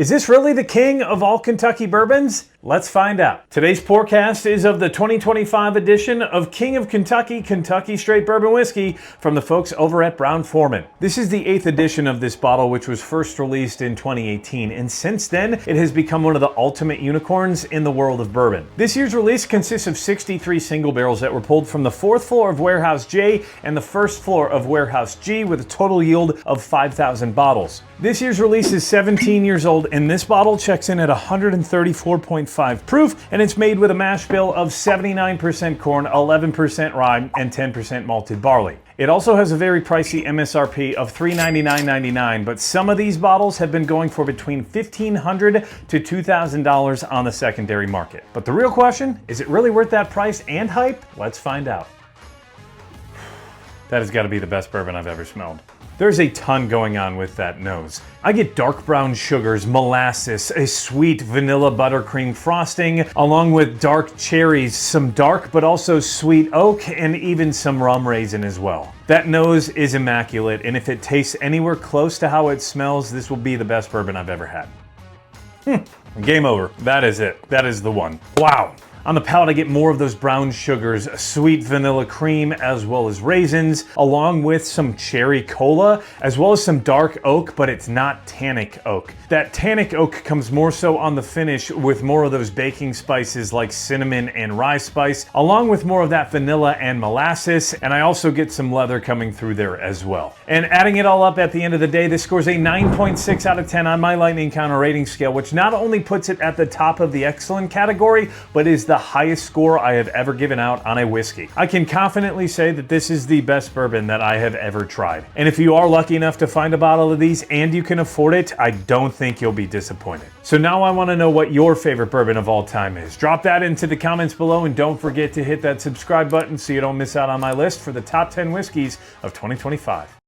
Is this really the king of all Kentucky bourbons? Let's find out. Today's Pourcast is of the 2025 edition of King of Kentucky, Kentucky Straight Bourbon Whiskey from the folks over at Brown-Forman. This is the 8th edition of this bottle, which was first released in 2018, and since then, it has become one of the ultimate unicorns in the world of bourbon. This year's release consists of 63 single barrels that were pulled from the 4th floor of Warehouse J and the 1st floor of Warehouse G with a total yield of 5,000 bottles. This year's release is 17 years old, and this bottle checks in at 134.5 proof, and it's made with a mash bill of 79% corn, 11% rye, and 10% malted barley. It also has a very pricey MSRP of $399.99, but some of these bottles have been going for between $1,500 to $2,000 on the secondary market. But the real question, is it really worth that price and hype? Let's find out. That has got to be the best bourbon I've ever smelled. There's a ton going on with that nose. I get dark brown sugars, molasses, a sweet vanilla buttercream frosting, along with dark cherries, some dark but also sweet oak, and even some rum raisin as well. That nose is immaculate, and if it tastes anywhere close to how it smells, this will be the best bourbon I've ever had. Game over. That is it. That is the one. Wow. On the palate, I get more of those brown sugars, sweet vanilla cream, as well as raisins, along with some cherry cola, as well as some dark oak, but it's not tannic oak. That tannic oak comes more so on the finish with more of those baking spices like cinnamon and rye spice, along with more of that vanilla and molasses, and I also get some leather coming through there as well. And adding it all up at the end of the day, this scores a 9.6 out of 10 on my lightning counter rating scale, which not only puts it at the top of the excellent category, but is the highest score I have ever given out on a whiskey. I can confidently say that this is the best bourbon that I have ever tried. And if you are lucky enough to find a bottle of these and you can afford it, I don't think you'll be disappointed. So now I want to know what your favorite bourbon of all time is. Drop that into the comments below, and don't forget to hit that subscribe button so you don't miss out on my list for the top 10 whiskeys of 2025.